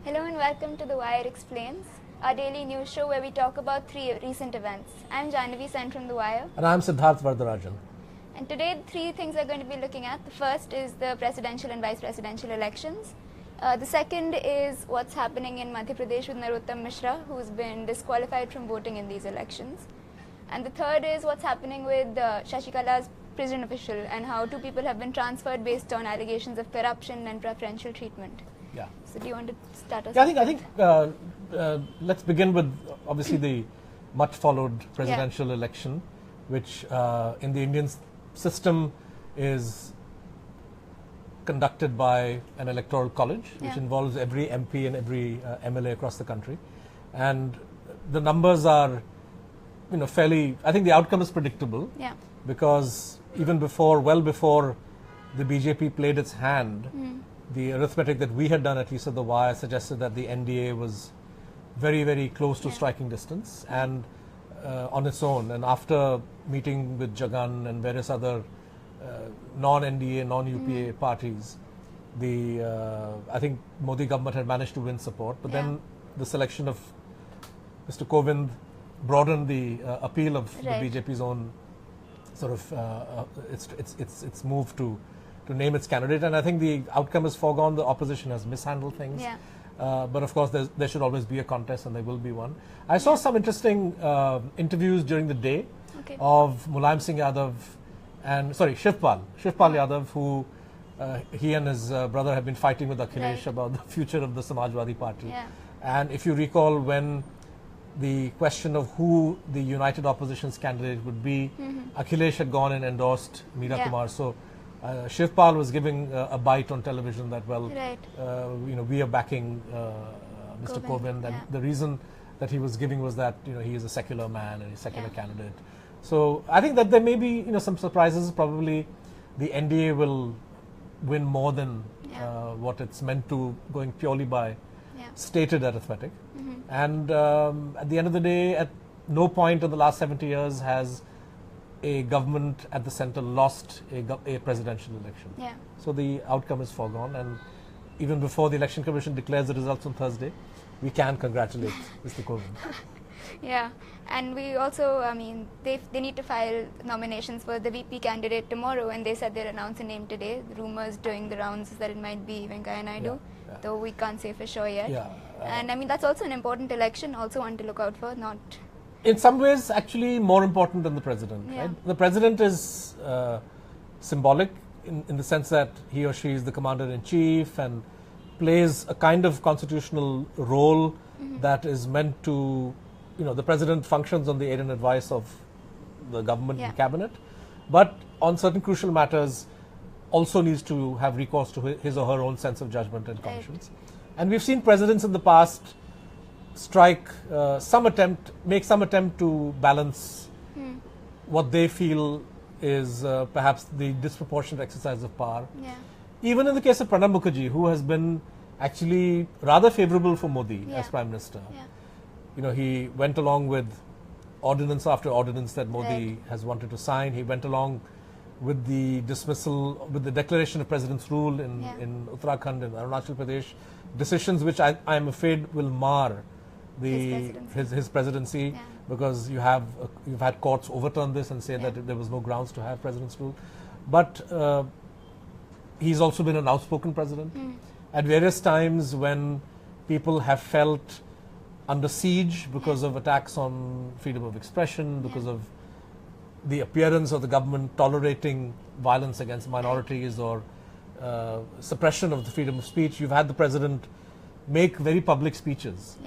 Hello and welcome to The Wire Explains, our daily news show where we talk about 3 recent events. I'm Jahnavi, sent from The Wire. And I'm Siddharth Varadarajan. And today, 3 things we're going to be looking at. The first is the presidential and vice presidential elections. The second is what's happening in Madhya Pradesh with Narottam Mishra, who's been disqualified from voting in these elections. And the third is what's happening with Shashikala's prison official and how 2 people have been transferred based on allegations of corruption and preferential treatment. Yeah. So do you want to start us? Yeah, I think let's begin with obviously the much followed presidential election, which in the Indian system is conducted by an electoral college, which involves every MP and every MLA across the country, and the numbers are, fairly. I think the outcome is predictable. Yeah. Because even well before the BJP played its hand, the arithmetic that we had done, at least at The Wire, suggested that the NDA was very, very close to striking distance and on its own. And after meeting with Jagan and various other non-NDA, non-UPA parties, I think Modi government had managed to win support. But then the selection of Mr. Kovind broadened the appeal of the BJP's own sort of its move to name its candidate, and I think the outcome is foregone. The opposition has mishandled things, but of course there should always be a contest, and there will be one. I saw some interesting interviews during the day of Mulayam Singh Yadav and Shivpal Yadav, who he and his brother have been fighting with Akhilesh about the future of the Samajwadi Party. And if you recall, when the question of who the united opposition's candidate would be, Akhilesh had gone and endorsed Meera Kumar. So Shivpal was giving a bite on television that, we are backing Mr. Kovind, and the reason that he was giving was that he is a secular man and a secular candidate. So I think that there may be some surprises. Probably the NDA will win more than what it's meant to, going purely by stated arithmetic. And at the end of the day, at no point in the last 70 years has a government at the center lost a presidential election. So the outcome is foregone, and even before the Election Commission declares the results on Thursday, we can congratulate Mr. Kovind. And we also, they need to file nominations for the VP candidate tomorrow, and they said they'll announce a name today. The rumors doing the rounds is that it might be Venkaiah Naidu, though we can't say for sure yet. And that's also an important election, also one to look out for, not... In some ways, actually more important than the president. Right? The president is symbolic in the sense that he or she is the commander-in-chief and plays a kind of constitutional role that is meant to, the president functions on the aid and advice of the government and cabinet, but on certain crucial matters also needs to have recourse to his or her own sense of judgment and conscience. And we've seen presidents in the past make some attempt to balance what they feel is perhaps the disproportionate exercise of power. Even in the case of Pranab Mukherjee, who has been actually rather favorable for Modi as Prime Minister. He went along with ordinance after ordinance that Modi has wanted to sign. He went along with the declaration of President's rule in Uttarakhand and Arunachal Pradesh, decisions which I am afraid will mar his presidency, because you've had courts overturn this and say that there was no grounds to have President's rule. But he's also been an outspoken president. At various times when people have felt under siege because of attacks on freedom of expression, because of the appearance of the government tolerating violence against minorities or suppression of the freedom of speech, you've had the president make very public speeches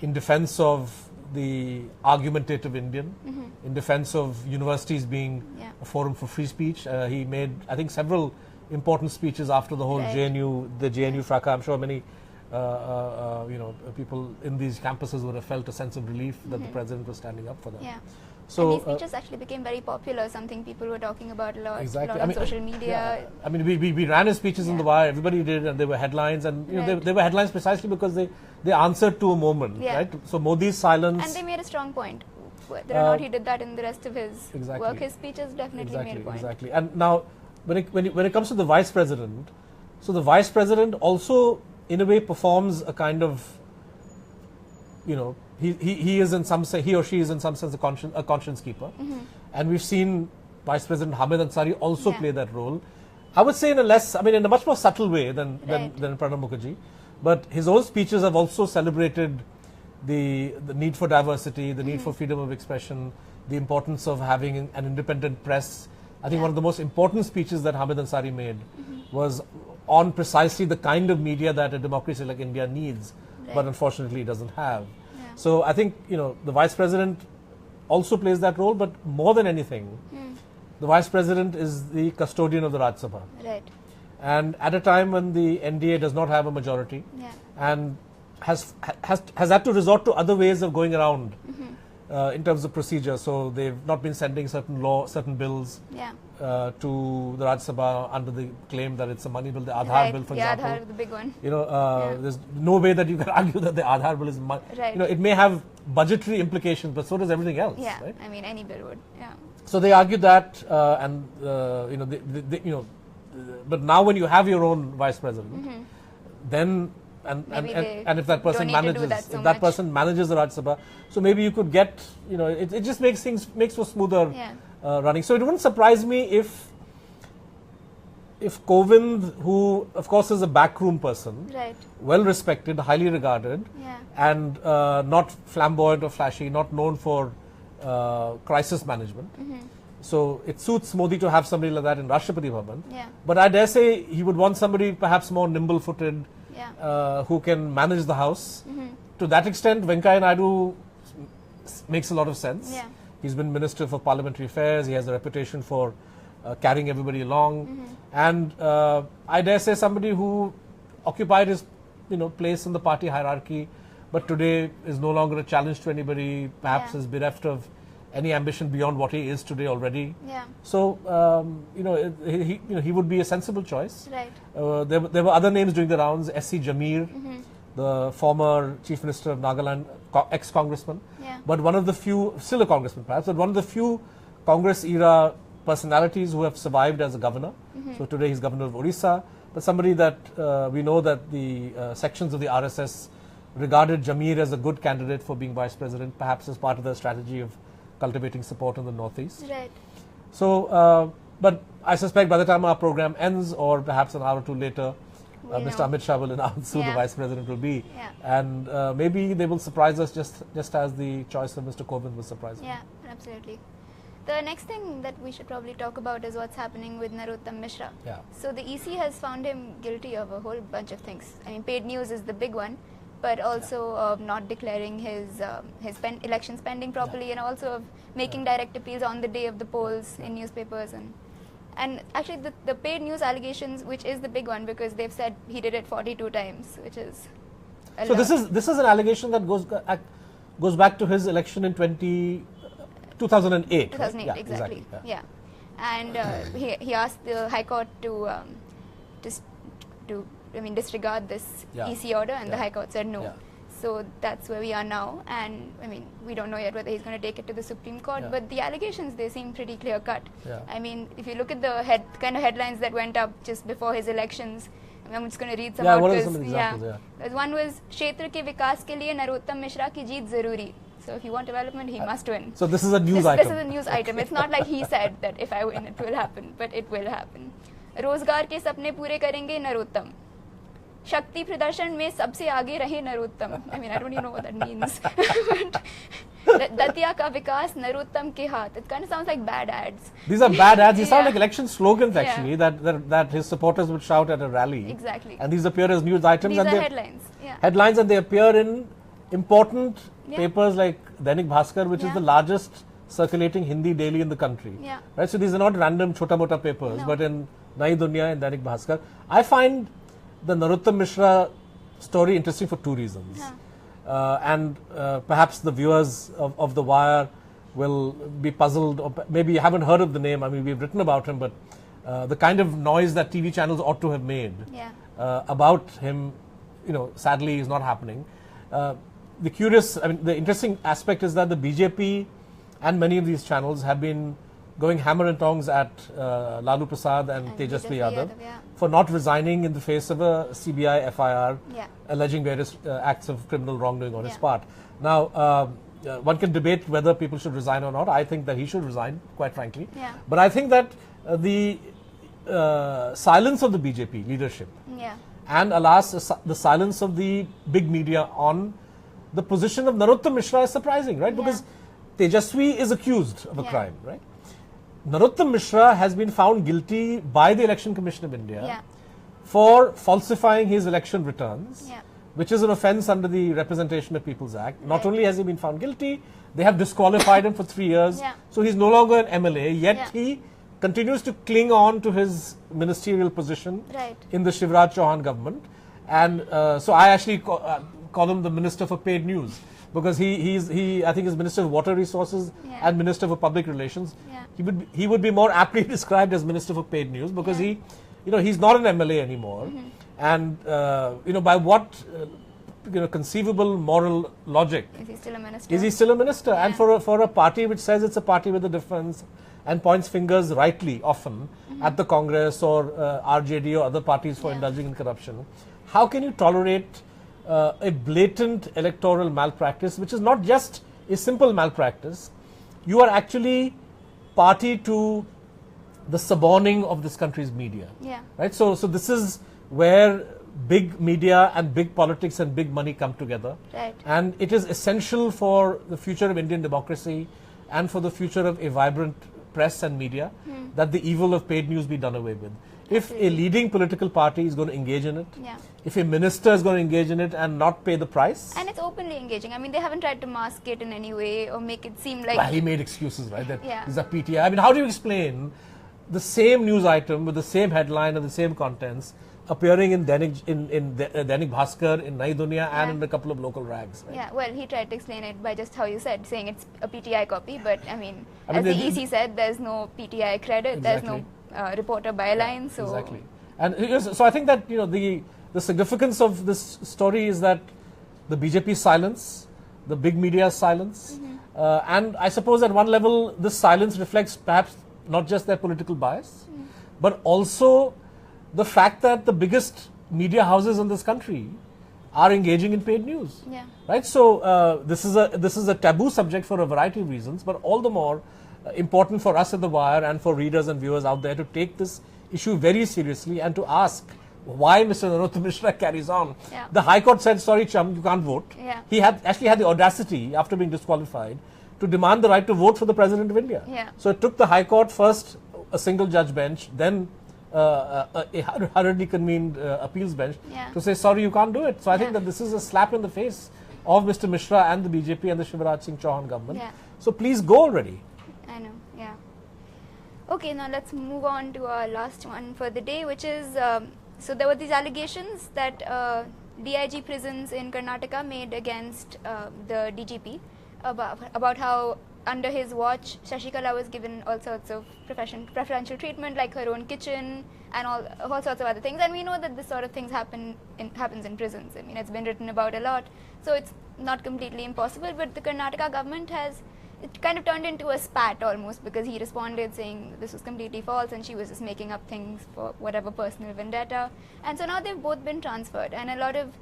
in defense of the argumentative Indian, in defense of universities being a forum for free speech. He made, I think, several important speeches after the whole JNU fracas. I'm sure many people in these campuses would have felt a sense of relief that the president was standing up for them. So and these speeches actually became very popular, something people were talking about a lot, on social media. We ran his speeches in The Wire, everybody did, and there were headlines, and they were headlines precisely because they answered to a moment, right? So Modi's silence... And they made a strong point. Whether or not he did that in the rest of his work, his speeches definitely made a point. And now, when it comes to the Vice President, so the Vice President also in a way performs a kind of, he is in some sense, he or she is in some sense a conscience keeper. And we've seen Vice President Hamid Ansari also play that role. I would say in a much more subtle way than Pranab Mukherjee. But his own speeches have also celebrated the need for diversity, the need for freedom of expression, the importance of having an independent press. I think one of the most important speeches that Hamid Ansari made was on precisely the kind of media that a democracy like India needs, but unfortunately doesn't have. So I think, the Vice President also plays that role, but more than anything, the Vice President is the custodian of the Rajya Sabha. Right. And at a time when the NDA does not have a majority and has had to resort to other ways of going around in terms of procedure. So they've not been sending certain bills to the Rajya Sabha under the claim that it's a money bill, the Aadhaar bill, for example. Aadhaar, the big one. There's no way that you can argue that the Aadhaar bill is money. Right. It may have budgetary implications, but so does everything else. Yeah, right? I mean, any bill would. Yeah. So they argued that, but now when you have your own vice president, then and if that person manages the Rajya Sabha, so maybe you could get, it just makes for smoother running. So it wouldn't surprise me if Kovind, who of course is a backroom person, well respected, highly regarded, and not flamboyant or flashy, not known for crisis management. So it suits Modi to have somebody like that in Rashtrapati Bhavan. But I dare say he would want somebody perhaps more nimble-footed, who can manage the house. To that extent, Venkaiah Naidu makes a lot of sense. He's been Minister for Parliamentary Affairs. He has a reputation for carrying everybody along. And I dare say somebody who occupied his place in the party hierarchy, but today is no longer a challenge to anybody, perhaps is bereft of any ambition beyond what he is today already. So, he would be a sensible choice. There were other names doing the rounds, S.C. Jamir, the former Chief Minister of Nagaland, ex-congressman, but one of the few, still a congressman perhaps, but one of the few Congress-era personalities who have survived as a governor. So today he's governor of Orissa, but somebody that we know that the sections of the RSS regarded Jamir as a good candidate for being vice president, perhaps as part of their strategy of cultivating support in the northeast. So, but I suspect by the time our program ends, or perhaps an hour or two later, Mr. Amit Shah will announce who the vice president will be, and maybe they will surprise us just as the choice of Mr. Kovind was surprising. Yeah, absolutely. The next thing that we should probably talk about is what's happening with Narottam Mishra. So the EC has found him guilty of a whole bunch of things. I mean, paid news is the big one, but also of not declaring his election spending properly, and also of making direct appeals on the day of the polls in newspapers. And actually the paid news allegations, which is the big one, because they've said he did it 42 times, which is a lot. This is an allegation that goes back to his election in 2008. 2008, right? exactly. And he asked the High Court to disregard this EC order, and the High Court said no. So that's where we are now, and I mean, we don't know yet whether he's going to take it to the Supreme Court, but the allegations, they seem pretty clear cut. I mean, if you look at the kind of headlines that went up just before his elections, I'm just going to read some out. What are some examples? One was Kshetra ke vikas ke liye Narottam Mishra ki jeet zaruri. So if you want development, he must win. So this is a news item. This is a news item. It's not like he said that if I win, it will happen, but it will happen. रोजगार के सपने पूरे करेंगे नरोत्तम. शक्ति प्रदर्शन में सबसे आगे रहे Narottam. I mean, I don't even know what that means. Datia का विकास नरोत्तम के हाथ. It kind of sounds like bad ads. These are bad ads. These sound like election slogans actually that his supporters would shout at a rally. Exactly. And these appear as news items. These are headlines. Headlines, and they appear in important papers like Dainik Bhaskar, which is the largest circulating Hindi daily in the country. Right. So these are not random chota mota papers, but in Nai Dunya and Dainik Bhaskar. I find the Narottam Mishra story interesting for two reasons. And perhaps the viewers of The Wire will be puzzled, or maybe you haven't heard of the name. I mean, we've written about him, but the kind of noise that TV channels ought to have made about him, sadly is not happening. The interesting aspect is that the BJP and many of these channels have been going hammer and tongs at Lalu Prasad and Tejasvi Yadav for not resigning in the face of a CBI FIR alleging various acts of criminal wrongdoing on his part. Now, one can debate whether people should resign or not. I think that he should resign, quite frankly. But I think that the silence of the BJP leadership and, alas, the silence of the big media on the position of Narottam Mishra is surprising, right? Because Tejasvi is accused of a crime, right? Narottam Mishra has been found guilty by the Election Commission of India for falsifying his election returns, which is an offence under the Representation of People's Act. Not only has he been found guilty, they have disqualified him for 3 years. So he's no longer an MLA, yet he continues to cling on to his ministerial position in the Shivraj Chauhan government. And so I actually call him the Minister for Paid News, because he I think is Minister of Water Resources and Minister for Public Relations. He would be more aptly described as Minister for Paid News, because he's not an MLA anymore. And by what conceivable moral logic is he still a minister? Is he still a minister? And for a party which says it's a party with a difference and points fingers rightly often at the Congress or RJD or other parties for indulging in corruption, how can you tolerate a blatant electoral malpractice, which is not just a simple malpractice? You are actually party to the suborning of this country's media. Right? So this is where big media and big politics and big money come together. And it is essential for the future of Indian democracy and for the future of a vibrant press and media that the evil of paid news be done away with. If a leading political party is going to engage in it, if a minister is going to engage in it and not pay the price. And it's openly engaging. I mean, they haven't tried to mask it in any way or make it seem like... Well, he made excuses, right? That these are PTI. I mean, how do you explain the same news item with the same headline and the same contents appearing in Dainik Bhaskar, in Nai Duniya and in a couple of local rags? Right? Well, he tried to explain it by just how you said, saying it's a PTI copy, but as the EC said, there's no PTI credit, there's no reporter byline. So exactly. And so I think that the significance of this story is that the BJP silence, the big media's silence, and I suppose at one level this silence reflects perhaps not just their political bias, but also the fact that the biggest media houses in this country are engaging in paid news. Right? So this is a taboo subject for a variety of reasons, but all the more important for us at The Wire and for readers and viewers out there to take this issue very seriously and to ask why Mr. Narottam Mishra carries on. The High Court said, sorry chum, you can't vote. He actually had the audacity, after being disqualified, to demand the right to vote for the President of India. So it took the High Court first a single judge bench, then a hurriedly convened appeals bench to say, sorry, you can't do it. So I think that this is a slap in the face of Mr. Mishra and the BJP and the Shivraj Singh Chauhan government. So please go already. I know, Okay, now let's move on to our last one for the day, which is, so there were these allegations that DIG prisons in Karnataka made against the DGP about how under his watch, Shashikala was given all sorts of preferential treatment, like her own kitchen and all sorts of other things. And we know that this sort of things happens in prisons. I mean, it's been written about a lot. So it's not completely impossible. But the Karnataka government it kind of turned into a spat almost, because he responded saying this was completely false and she was just making up things for whatever personal vendetta. And so now they've both been transferred. And a lot of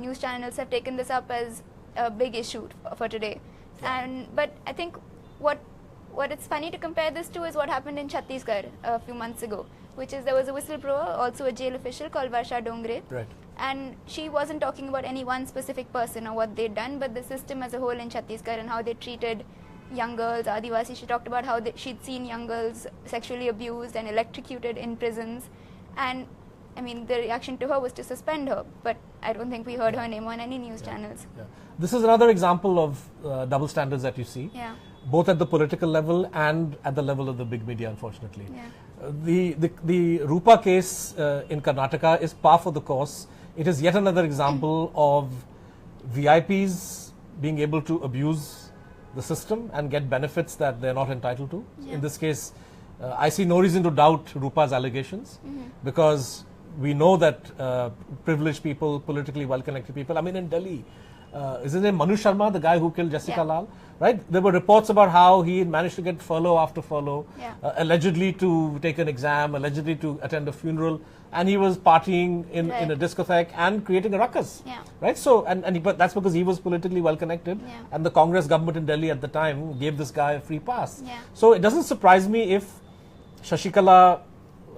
news channels have taken this up as a big issue for today. But I think what it's funny to compare this to is what happened in Chhattisgarh a few months ago, which is there was a whistleblower, also a jail official called Varsha Dongre, and she wasn't talking about any one specific person or what they'd done, but the system as a whole in Chhattisgarh and how they treated young girls, Adivasi. She talked about how she'd seen young girls sexually abused and electrocuted in prisons, and I mean, the reaction to her was to suspend her, but I don't think we heard her name on any news channels. This is another example of double standards that you see, both at the political level and at the level of the big media, unfortunately. The Rupa case in Karnataka is par for the course. It is yet another example of VIPs being able to abuse the system and get benefits that they're not entitled to. In this case, I see no reason to doubt Rupa's allegations, because we know that privileged people, politically well-connected people, I mean in Delhi, is his name Manu Sharma, the guy who killed Jessica Lal, right? There were reports about how he managed to get furlough after furlough, allegedly to take an exam, allegedly to attend a funeral, and he was partying in a discotheque and creating a ruckus, right? So, but that's because he was politically well connected, and the Congress government in Delhi at the time gave this guy a free pass. So it doesn't surprise me if Shashikala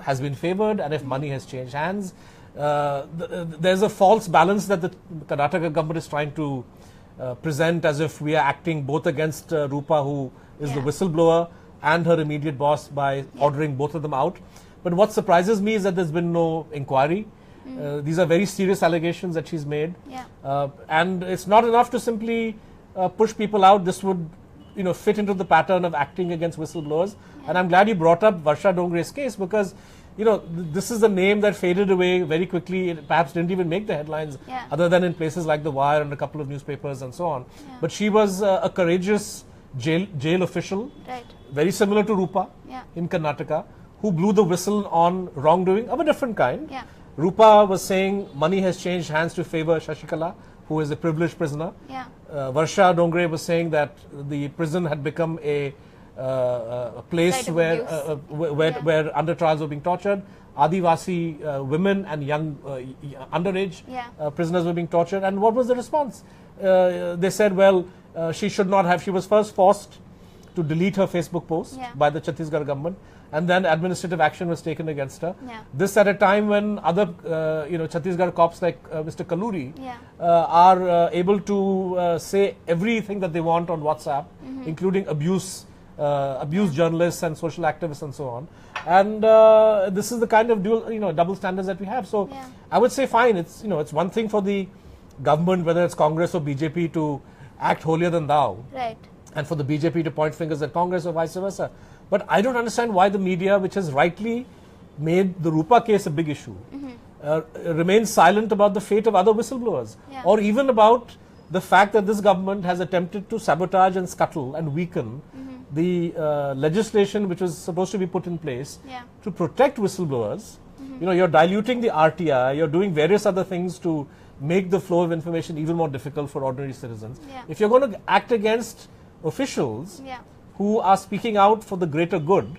has been favored and if money has changed hands. There's a false balance that the Karnataka government is trying to present as if we are acting both against Rupa, who is the whistleblower, and her immediate boss by ordering both of them out. But what surprises me is that there's been no inquiry. These are very serious allegations that she's made. And it's not enough to simply push people out. This would fit into the pattern of acting against whistleblowers. And I'm glad you brought up Varsha Dongre's case, because this is a name that faded away very quickly. It perhaps didn't even make the headlines other than in places like The Wire and a couple of newspapers and so on. But she was a courageous jail official, very similar to Rupa in Karnataka, who blew the whistle on wrongdoing of a different kind. Rupa was saying money has changed hands to favor Shashikala, who is a privileged prisoner. Varsha Dongre was saying that the prison had become a place where under trials were being tortured. Adivasi women and young underage prisoners were being tortured. And what was the response? They said, well, she should not have. She was first forced to delete her Facebook post by the Chhattisgarh government, and then administrative action was taken against her. This at a time when other Chhattisgarh cops like Mr. Kaluri are able to say everything that they want on WhatsApp, including abuse journalists and social activists and so on. And this is the kind of double standards that we have. So I would say fine, it's it's one thing for the government, whether it's Congress or BJP, to act holier than thou, and for the BJP to point fingers at Congress or vice versa. But I don't understand why the media, which has rightly made the Rupa case a big issue, remains silent about the fate of other whistleblowers, or even about the fact that this government has attempted to sabotage and scuttle and weaken the legislation which was supposed to be put in place to protect whistleblowers. You're diluting the RTI, you're doing various other things to make the flow of information even more difficult for ordinary citizens. If you're going to act against officials who are speaking out for the greater good,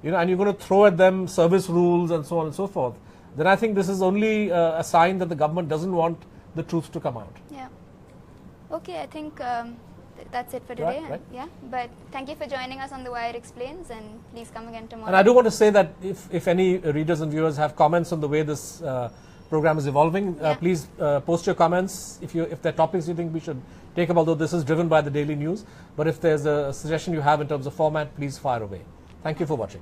and you're going to throw at them service rules and so on and so forth, then I think this is only a sign that the government doesn't want the truth to come out. Okay, I think that's it for today. But thank you for joining us on The Wire Explains, and please come again tomorrow. And I do want to say that if any readers and viewers have comments on the way this program is evolving, please post your comments if there are topics you think we should take up, although this is driven by the daily news. But if there's a suggestion you have in terms of format, please fire away. Thank you for watching.